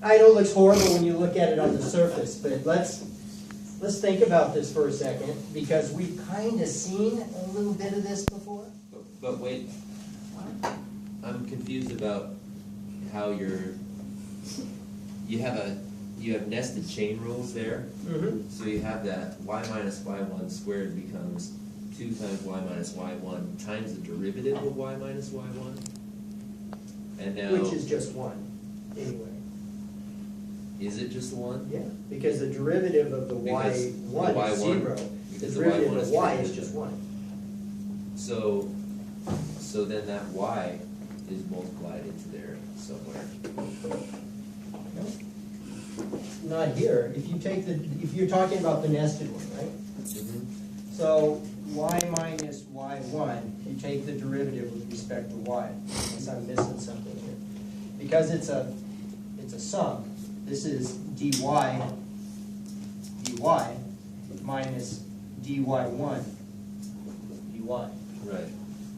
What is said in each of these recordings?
I know it looks horrible when you look at it on the surface, but let's think about this for a second, because we've kind of seen a little bit of this before. But wait, I'm confused about how you have nested chain rules there. Mm-hmm. So you have that y minus y1 squared becomes 2 times y minus y1 times the derivative of y minus y1. And now, Which is just 1, anyway. is it just 1? Yeah, because the derivative of the Because y1 the is y1 0. The because the derivative y1 of is y derivative. is just 1. So then that y is multiplied into there somewhere. Not here. If you're talking about the nested one, right? Mm-hmm. So y minus y1, you take the derivative with respect to y. Unless I'm missing something here. Because it's a sum. This is dy minus dy1 dy. Right.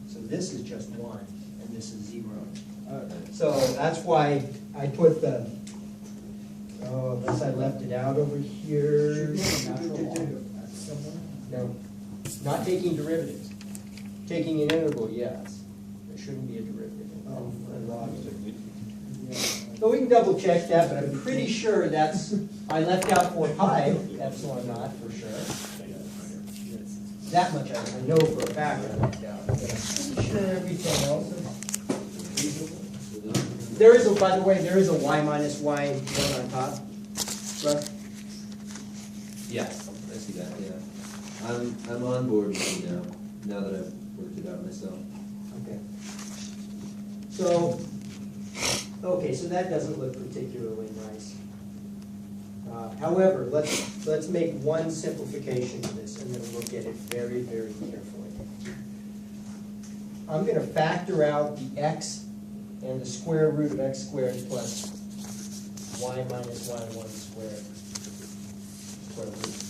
So this is just 1, and this is 0. Right. So that's why I put the, unless I left it out over here. No, not taking derivatives. Taking an integral, yes. There shouldn't be a derivative. So we can double check that, but I'm pretty sure I left out 4 pi epsilon naught for sure. That much I know for a fact I left out. But I'm pretty sure everything else is reasonable. There is, by the way, there is a y minus y1 on top. Russ? Yeah, I see that, yeah. I'm on board with you now that I've worked it out myself. Okay. So, so that doesn't look particularly nice. However, let's make one simplification to this, and then look at it very, very carefully. I'm going to factor out the x and the square root of x squared plus y minus y1 squared. Square root.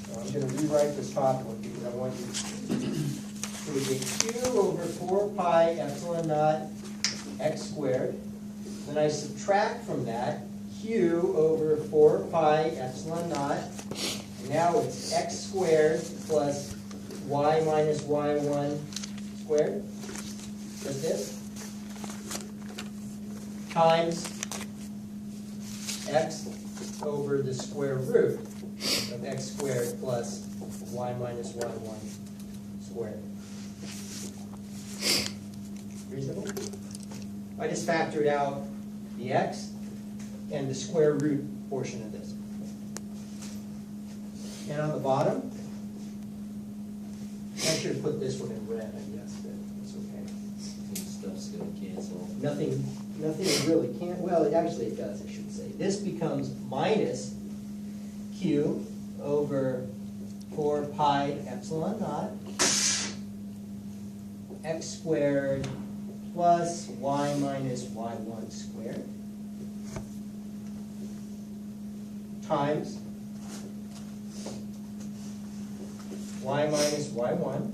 So I'm going to rewrite this top one because I want you to. So we get q over 4 pi epsilon naught x squared. Then I subtract from that q over 4 pi epsilon naught. And now it's x squared plus y minus y1 squared. Just this. Times x over the square root of x squared plus y minus y1 squared. Reasonable? I just factored out the x and the square root portion of this. And on the bottom, I should have put this one in red, I guess, but it's okay. Some stuff's gonna cancel. Nothing really can't, well, it does, I should say. This becomes minus q over 4 pi epsilon naught x squared plus y minus y1 squared times y minus y1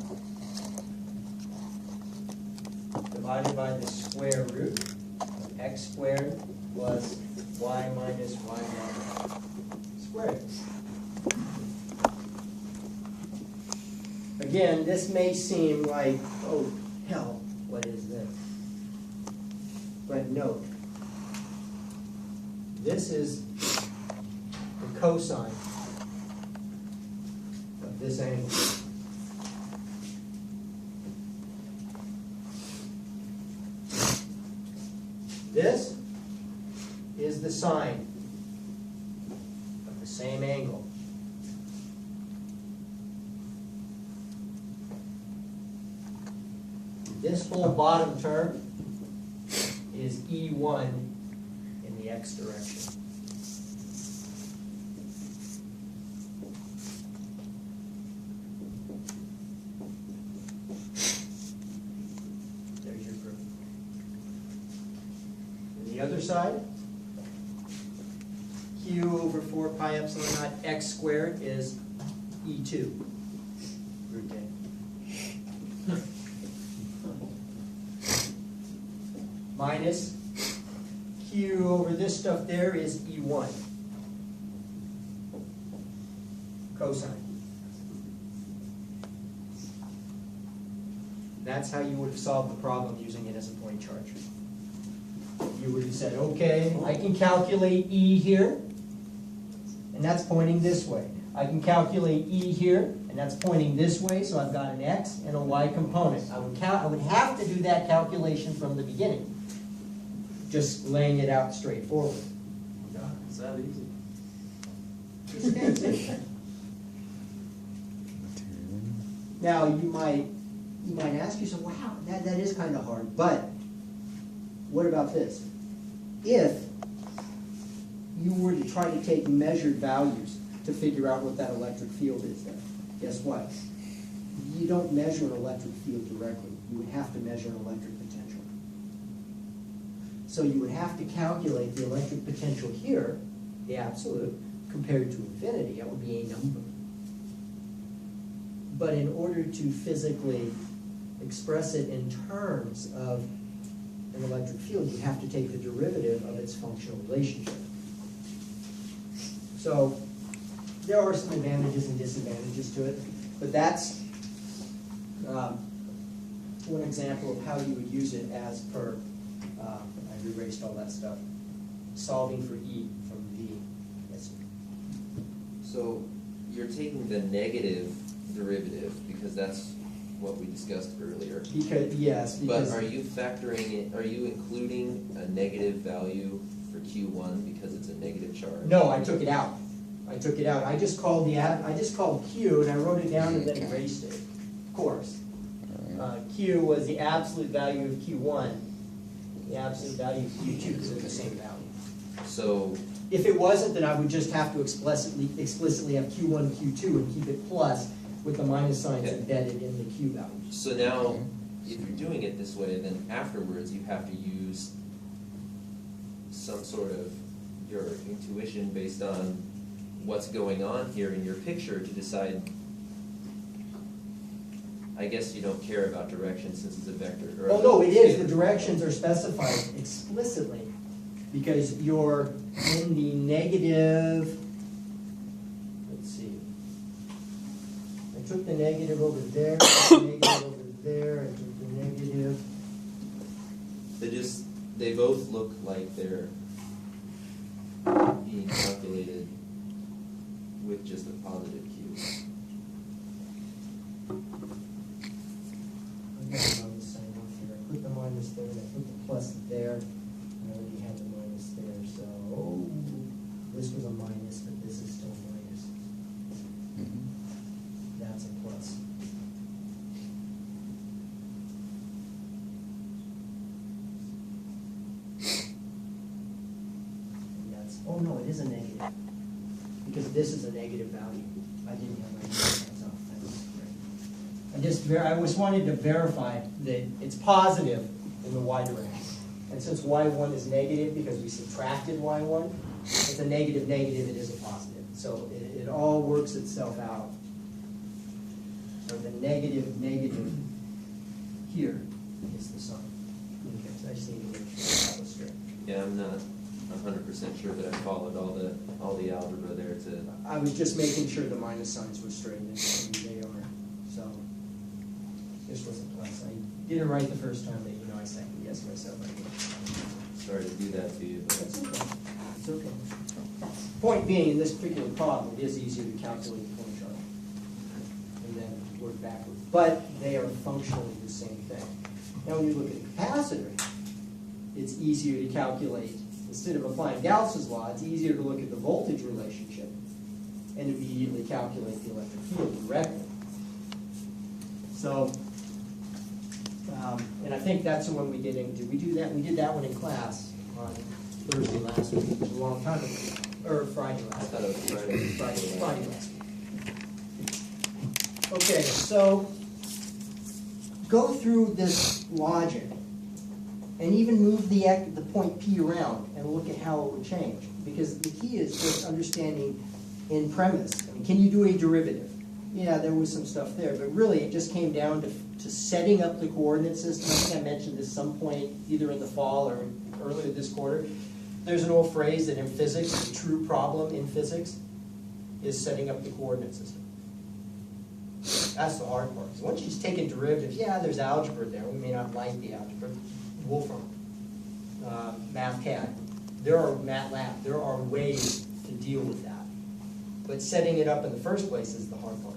divided by the square root of x squared plus y minus y1 squared. Again, this may seem like, oh, hell, what is this? But note, this is the cosine of this angle. This is the sine of the same angle. This whole bottom term is E1 in the x direction. There's your proof. And the other side, Q over 4 pi epsilon naught x squared is E2 root A. Minus Q over this stuff there is E1. Cosine. That's how you would have solved the problem using it as a point charge. You would have said, okay, I can calculate E here, and that's pointing this way. I can calculate E here, and that's pointing this way, so I've got an X and a Y component. I would have to do that calculation from the beginning, just laying it out straightforward. God, it's that easy. Now, you might ask yourself, wow, that is kind of hard, but what about this? If you were to try to take measured values to figure out what that electric field is then, guess what? You don't measure an electric field directly. You would have to measure an electric potential. So you would have to calculate the electric potential here, the absolute, compared to infinity. That would be a number. But in order to physically express it in terms of an electric field, you have to take the derivative of its functional relationship. So there are some advantages and disadvantages to it, but that's one example of how you would use it as per, I've erased all that stuff, solving for E from V. Yes. So you're taking the negative derivative, because that's what we discussed earlier. Yes, because... But are you factoring in, are you including a negative value for Q1 because it's a negative charge? No, I took it out. I took it out. I just called Q, and I wrote it down and then erased it. Of course. Q was the absolute value of Q1, the absolute value of Q2, because they're the same value. So if it wasn't, then I would just have to explicitly have Q1, Q2, and keep it plus with the minus signs embedded in the Q values. So now, if you're doing it this way, then afterwards you have to use some sort of your intuition based on what's going on here in your picture to decide. I guess you don't care about direction since it's a vector. Oh no, it is. The directions are specified explicitly because you're in the negative. Let's see. I took the negative over there, took the negative over there, I took the negative. They both look like they're being calculated with just a positive Q. I got a minus sign off here. I put the minus there, and I put the plus there. I already had the minus there, so this was a minus, but this is still minus. That's a plus. And that's, oh no, it is a negative. Because this is a negative value. I didn't have my signs off. That's great. I just wanted to verify that it's positive in the y direction. And since y1 is negative because we subtracted y1, it's a negative negative, it is a positive. So it all works itself out. So the negative negative here is the sign. Okay, so I just need to make sure that was straight. Yeah, I'm not 100% sure that I followed all the algebra there to. I was just making sure the minus signs were straight, and they are. So this was a plus. I did it right the first time, but I second guessed myself. Sorry to do that to you. But That's okay. It's okay. Point being, in this particular problem, it is easier to calculate the point charge and then work backwards. But they are functionally the same thing. Now, when you look at the capacitor, it's easier to calculate. Instead of applying Gauss's law, it's easier to look at the voltage relationship and immediately calculate the electric field directly. So, and I think that's the one we did. Did we do that? We did that one in class on Thursday last week, a long time ago, or Friday last week. I thought it was Friday. Friday last week. Okay, so go through this logic and even move the point P around and look at how it would change. Because the key is just understanding in premise. I mean, can you do a derivative? Yeah, there was some stuff there, but really it just came down to setting up the coordinate system. I think I mentioned this some point either in the fall or earlier this quarter. There's an old phrase that in physics, the true problem in physics is setting up the coordinate system. That's the hard part. So once you've taken derivatives, yeah, there's algebra there. We may not like the algebra. Wolfram, MathCAD, MATLAB, there are ways to deal with that. But setting it up in the first place is the hard part.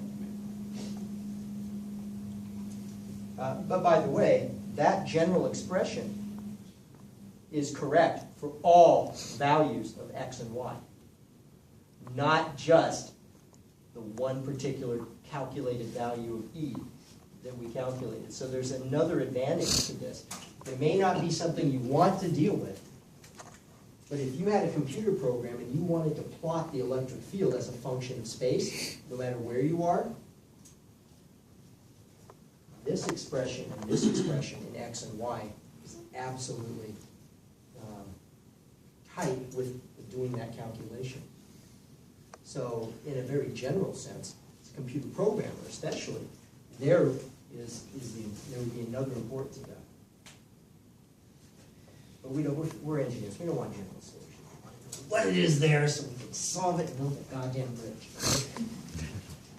But by the way, that general expression is correct for all values of x and y, not just the one particular calculated value of e that we calculated. So there's another advantage to this. It may not be something you want to deal with, but if you had a computer program and you wanted to plot the electric field as a function of space, no matter where you are, this expression and this expression in x and y is absolutely tight with doing that calculation. So in a very general sense, as a computer programmer especially, there would be another importance to that. But we're engineers, we don't want general solutions. What it is there so we can solve it and build a goddamn bridge.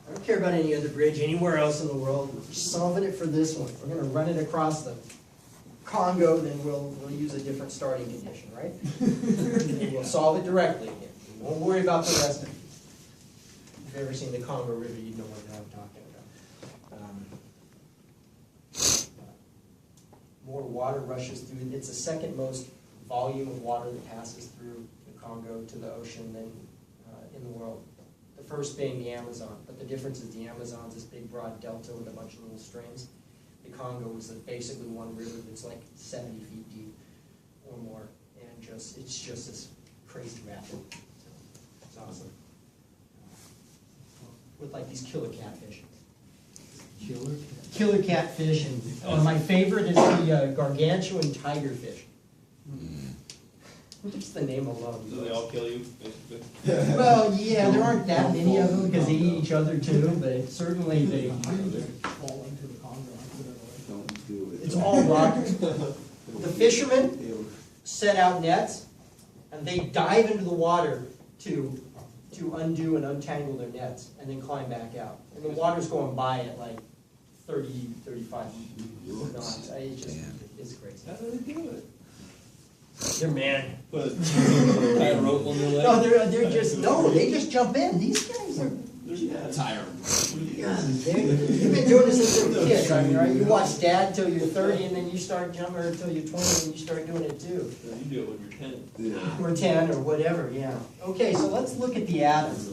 I don't care about any other bridge anywhere else in the world. We're solving it for this one. If we're going to run it across the Congo, then we'll use a different starting condition, right? And we'll solve it directly again. We won't worry about the rest of it. If you've ever seen the Congo River, you'd know what I'm talking about. More water rushes through. It's the second most volume of water that passes through the Congo to the ocean than in the world. The first being the Amazon, but the difference is the Amazon's this big broad delta with a bunch of little streams. The Congo is basically one river that's like 70 feet deep or more, and it's just this crazy rapid. So it's awesome. With like these killer catfish. Killer catfish, and my favorite is the gargantuan tigerfish. Just the name alone. So they all kill you, basically? Well, yeah, there aren't that many of them because they eat each other too, but certainly they Fall into the Congo. Don't do it. it's all rock. The fishermen set out nets and they dive into the water to undo and untangle their nets and then climb back out. And the water's going by at like 30, 35 knots. It's crazy. How do they do it? They're man. Put tie a rope on their leg? No, they just jump in. These guys are. Tire. You've been doing this since you were a kid, I mean, right? You watch Dad till you're 30, and then you start jumping, or till you're 20, and you start doing it too. You do it when you're 10. Or 10, or whatever, yeah. Okay, so let's look at the atoms.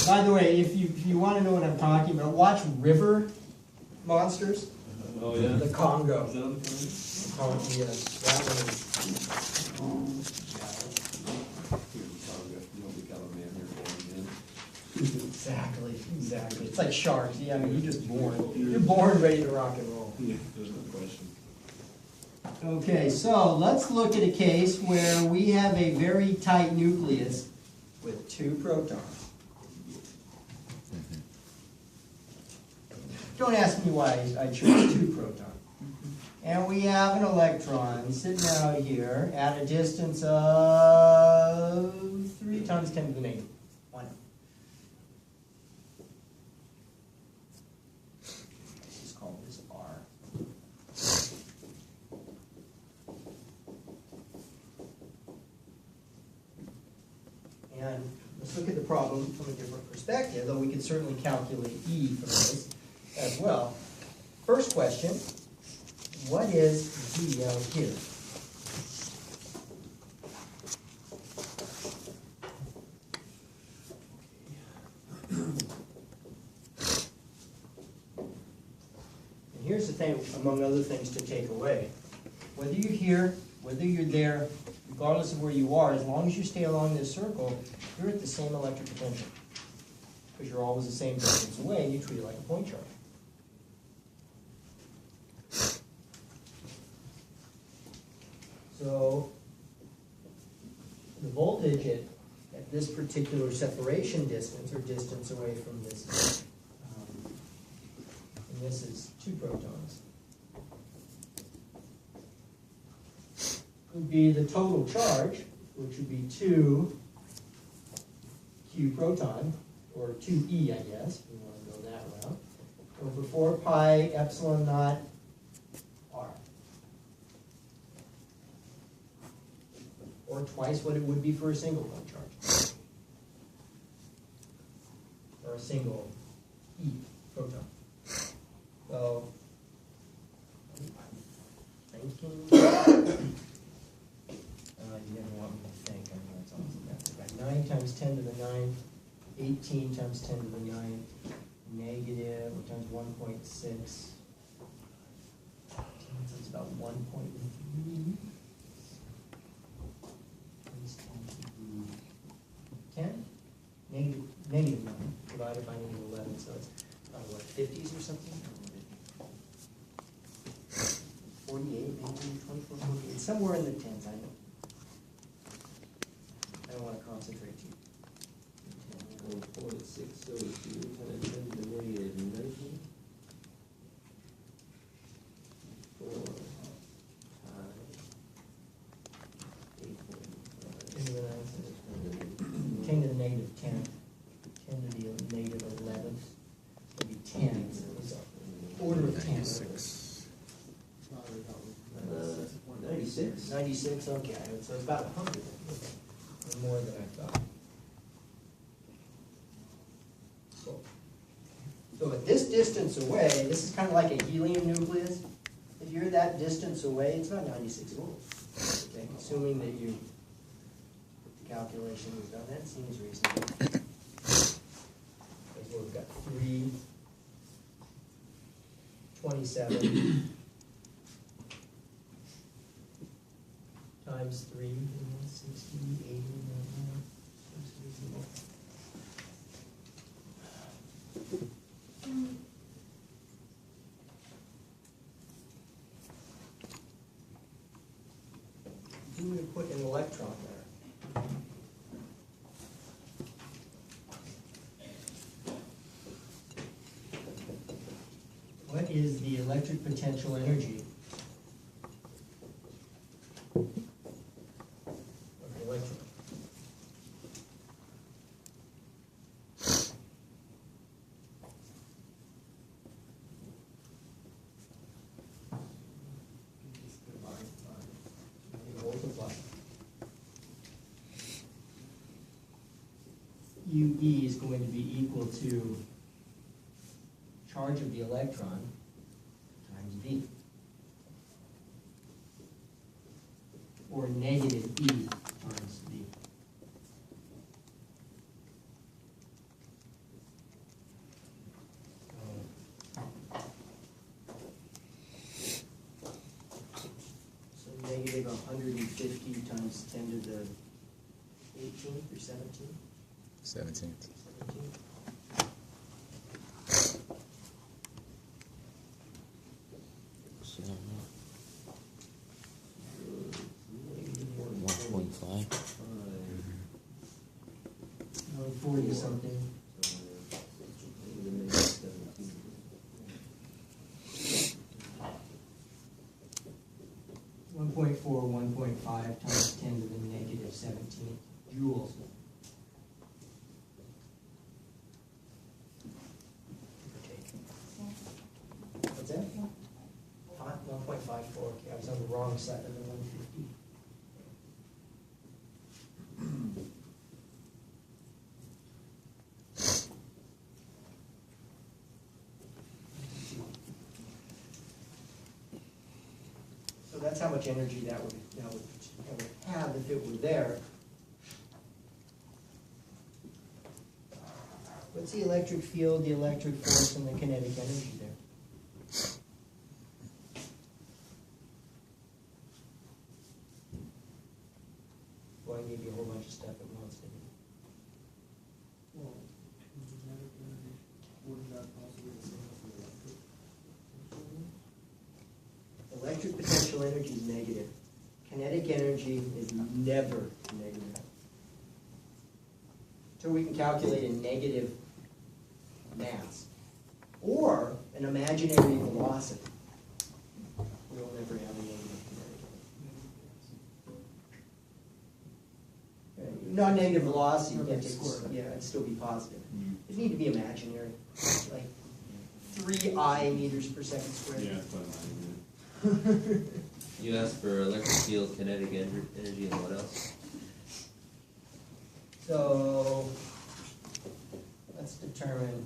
By the way, if you want to know what I'm talking about, watch River Monsters. Oh, yeah? The Congo. Is that on the phone? Yes, that one is. Exactly. It's like sharks. Yeah, I mean, you're just born. You're born ready to rock and roll. Yeah, there's no question. Okay, so let's look at a case where we have a very tight nucleus with 2 protons. Don't ask me why I chose 2 protons. And we have an electron sitting out here at a distance of 3 times 10 to the negative 1. Let's just call this R. And let's look at the problem from a different perspective, though we can certainly calculate E from this as well. First question, what is V out here? And here's the thing, among other things to take away. Whether you're here, whether you're there, regardless of where you are, as long as you stay along this circle, you're at the same electric potential. Because you're always the same distance away, and you treat it like a point charge. So the voltage at this particular separation distance, or distance away from this and this is 2 protons. Would be the total charge, which would be 2 q proton, or 2e, I guess, if we want to go that route, over 4 pi epsilon naught r. Or twice what it would be for a single one charge. Or a single e proton. So, thinking, you didn't want me to think, I know it's awesome. Right, 9 times 10 to the 9th, 18 times 10 to the 9th, negative, or times 1.6. So it's about 1.3. 10? Negative 9 divided by negative 11, so it's about what, 50s or something? 48, maybe 24, 48, somewhere in the 10s, I know. I don't want to concentrate too. 1.6, so it's 10 to the negative 19. 4 10 to the 9th, 10 to the negative 10, 10 to the negative 11, maybe 10, so it's order of 10. 96. 96, okay, so it's about 100, or more than I thought. So at this distance away, this is kind of like a helium nucleus. If you're that distance away, it's not 96 volts. Okay, assuming that you put the calculation we've done, that seems reasonable. Because we've got 327 times 3, 60, 80, 90, 60. I'm going to put an electron there. What is the electric potential energy of the electron? Multiply. UE is going to be equal to charge of the electron times V. Or negative E times V. So negative 150 times 10 to the 18th or 17th? 17th. 17th. So, 1.5. 40 something. One 1.5 times 10 to the negative 17 joules. What's that? 1.54. Okay, I was on the wrong side of the 150. So that's how much energy that would have if it were there. What's the electric field, the electric force, and the kinetic energy there? Well, I gave you a whole bunch of stuff at once, didn't you? Well, kinetic energy, wouldn't that possibly be the same as the electric? Electric potential energy is negative. Kinetic energy is never negative. So we can calculate a negative mass. Or, an imaginary velocity, we'll never have a negative kinetic energy. Non-negative velocity, you can't take Square. yeah, it'd still be positive. It need to be imaginary, like 3 meters per second squared. Yeah, that's what I mean. You asked for electric field kinetic energy and what else? So, let's determine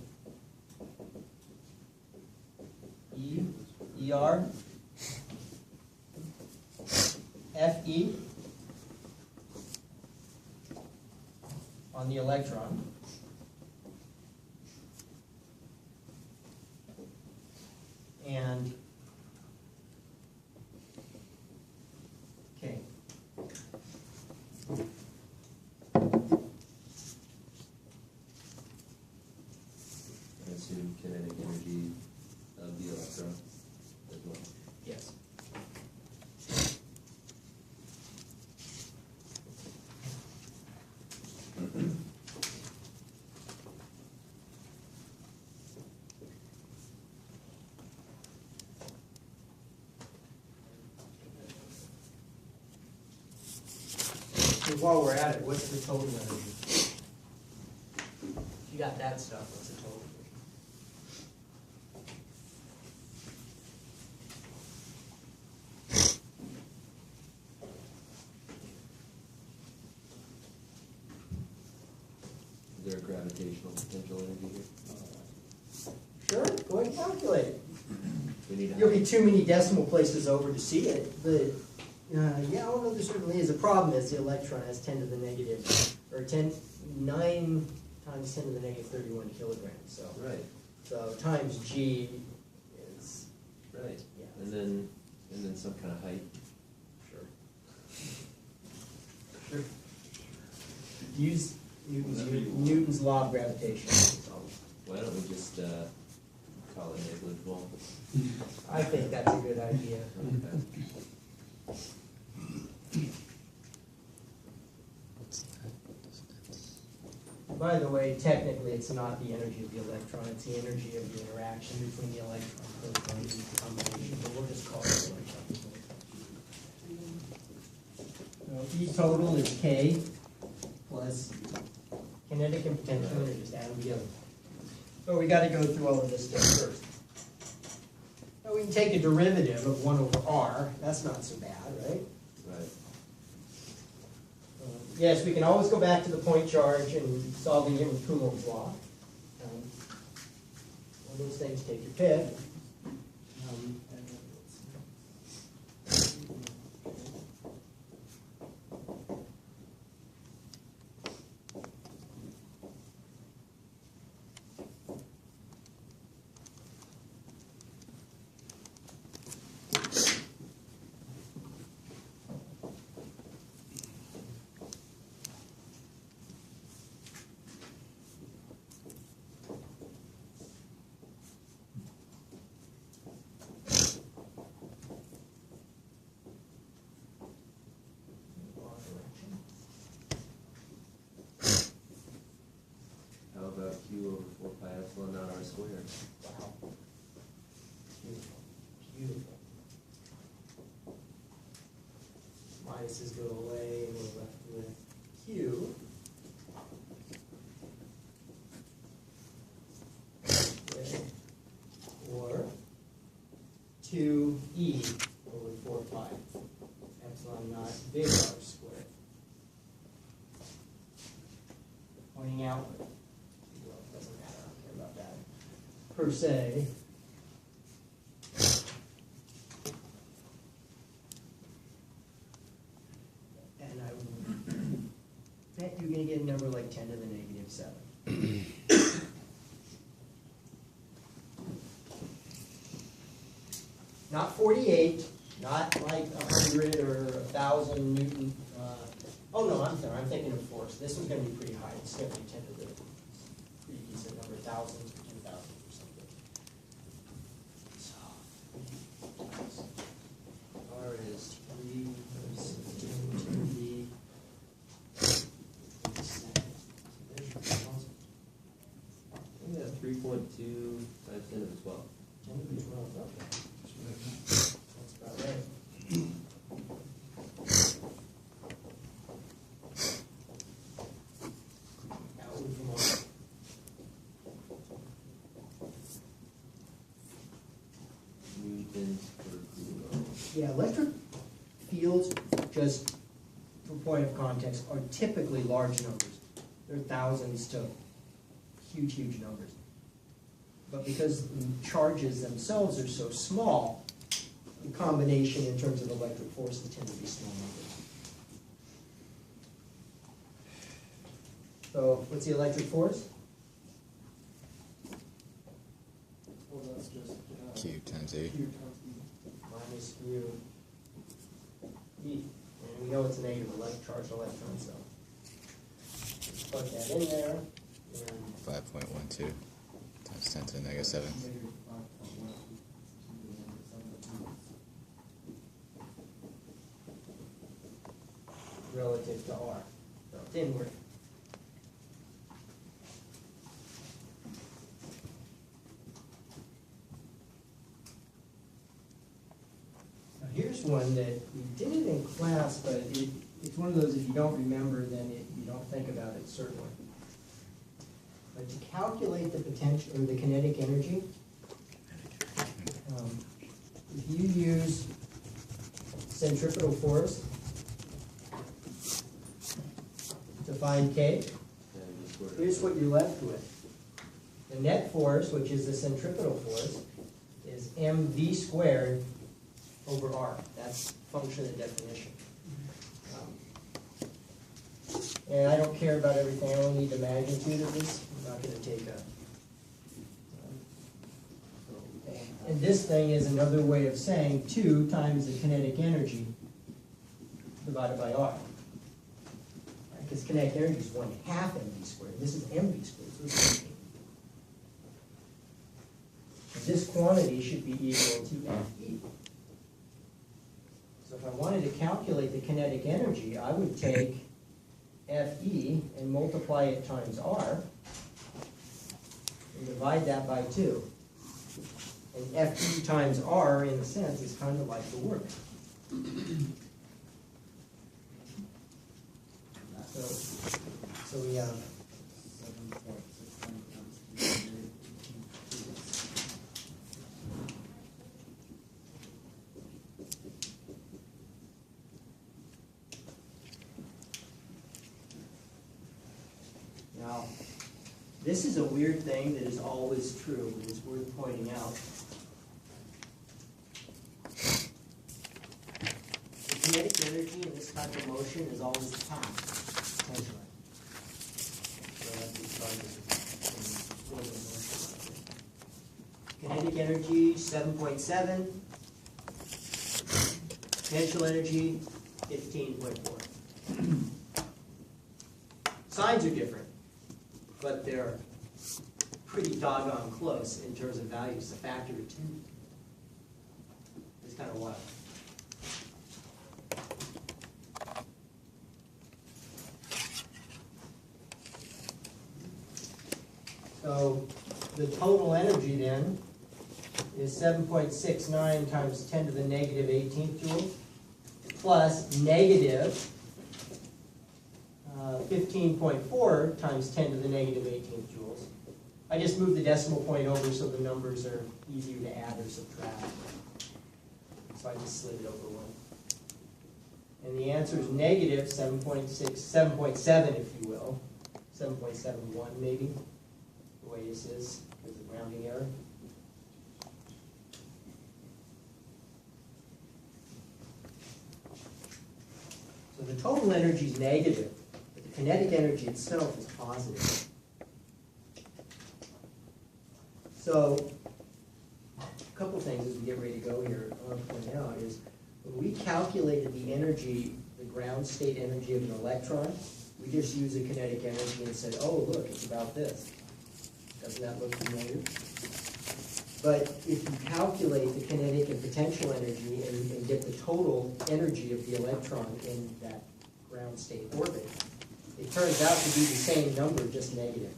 ER, FE on the electron. And K. I assume kinetic energy of the electron as well. Yes. So while we're at it, what's the total energy? You got that stuff, what's the total? Is there a gravitational potential energy here? Sure, go ahead and calculate it. We need to. You'll be too many decimal places over to see it, but, yeah, oh no, there certainly is. The problem is the electron has 10 to the negative, or 9 times 10 to the negative 31 kilograms, so. Right, So times G is, right. yeah, And then some kind of height. sure. Sure. Use Newton's law of gravitation. So Why don't we just call it negligible? I think that's a good idea. Okay. By the way, technically, it's not the energy of the electron, it's the energy of the interaction between the electron and proton in the combination, but we'll just call it electron. So E total is K plus kinetic and potential, and just add them together. So we gotta go through all of this stuff first. Now, we can take a derivative of 1 over R, that's not so bad, right? Right. Yes, we can always go back to the point charge and solving it with Coulomb's law. One of those things, take your pick. How about Q over 4 pi epsilon naught R squared? Wow. Beautiful, beautiful. Minuses go away and we're left with Q. Okay. Or 2E over 4 pi epsilon naught big R squared. Pointing outward. Well, it doesn't matter, I don't care about that per se. And I would bet you're gonna get a number like 10 to the negative 7. Not 48, not like 100 or 1,000 Newton. Oh no, I'm sorry, I'm thinking of force. This one's gonna be pretty high. It's gonna be 10 to the pretty decent number, 1,000 or 2,000 or something. So, R is 3 Yeah, 3.2 times 10 to the 12. 10 Newtons per coulomb. Yeah, electric fields, just for point of context, are typically large numbers. They're thousands to huge, huge numbers. But because the charges themselves are so small, the combination in terms of electric forces tend to be small numbers. So what's the electric force? Well, that's just. Q times E. Q times E. Minus mu E. And we know it's a negative charged electron, so just plug that in there. And 5.12 times 10 to the negative 7. Negative 5.1. relative to R. So it's inward. Now here's one that we did it in class, but it's one of those, if you don't remember, then you don't think about it, certainly. But to calculate the potential, or the kinetic energy, if you use centripetal force to find K, here's what you're left with. The net force, which is the centripetal force, is mv squared over r. That's function of definition. And I don't care about everything, I only need the magnitude of this. I'm not going to take a... And this thing is another way of saying 2 times the kinetic energy divided by r. Because kinetic energy is 1/2 mv squared. This is mv squared, so it's 15. And this quantity should be equal to Fe. So if I wanted to calculate the kinetic energy, I would take Fe and multiply it times r and divide that by 2. And Fe times r, in a sense, is kind of like the work. So we have 7.69 times 3. Now, this is a weird thing that is always true, but it's worth pointing out. The kinetic energy in this type of motion is always half potential. So that's the charges in forward motion. Kinetic energy 7.7. Potential energy 15.4. Signs are different, but they're pretty doggone close in terms of values. A factor of 2. It's kind of wild. So the total energy then is 7.69 times 10 to the negative 18th joule plus negative 15.4 times 10 to the negative 18th joules. I just moved the decimal point over so the numbers are easier to add or subtract. So I just slid it over 1. And the answer is negative 7.6, 7.7 if you will. 7.71 maybe, the way this is, because of rounding error. So the total energy is negative. Kinetic energy itself is positive. So, a couple things as we get ready to go here I want to point out is when we calculated the energy, the ground state energy of an electron, we just used the kinetic energy and said, oh, look, it's about this. Doesn't that look familiar? But if you calculate the kinetic and potential energy and get the total energy of the electron in that ground state orbit, it turns out to be the same number, just negative.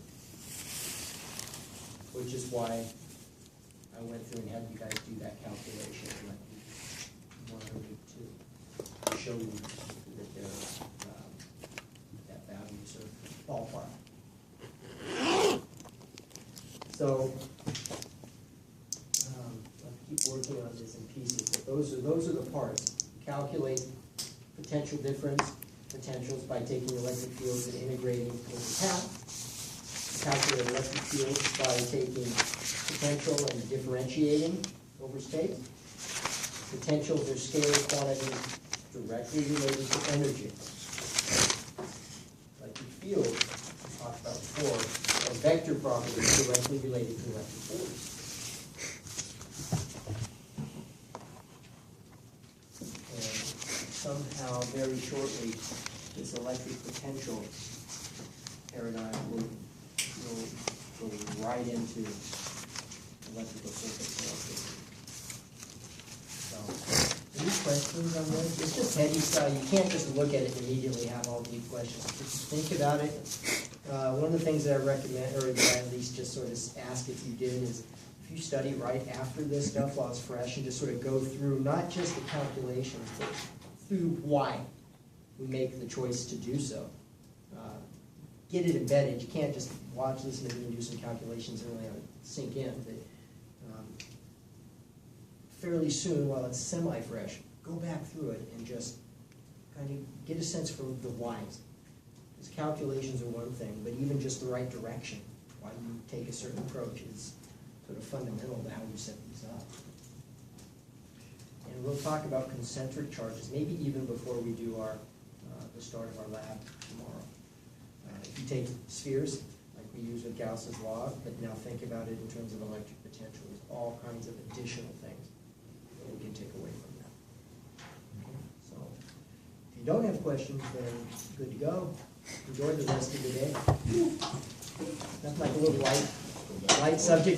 Which is why I went through and had you guys do that calculation. I wanted to show you that that values are ballpark. So, I'll keep working on this in pieces, but those are the parts. Calculate potential difference, potentials by taking electric fields and integrating over path. Calculate electric fields by taking potential and differentiating over space. Potentials are scalar quantities directly related to energy. Electric fields, we talked about before, are vector properties directly related to electric force. And somehow, very shortly, this electric potential paradigm will go right into electrical circuit analysis. So, any questions on this? It's just heady style. You can't just look at it and immediately have all deep questions. Just think about it. One of the things that I recommend, or that I at least just sort of ask if you did, is if you study right after this stuff while it's fresh and just sort of go through not just the calculations, but through why we make the choice to do so. Get it embedded. You can't just watch, listen to me, and do some calculations and really have it sink in. But, fairly soon, while it's semi-fresh, go back through it and just kind of get a sense for the whys. Because calculations are one thing, but even just the right direction, why you take a certain approach, is sort of fundamental to how you set these up. And we'll talk about concentric charges, maybe even before we do our the start of our lab tomorrow. If you take spheres, like we use with Gauss's law, but now think about it in terms of electric potential, there's all kinds of additional things that we can take away from that. So, if you don't have questions, then good to go. Enjoy the rest of the day. That's like a little light subject.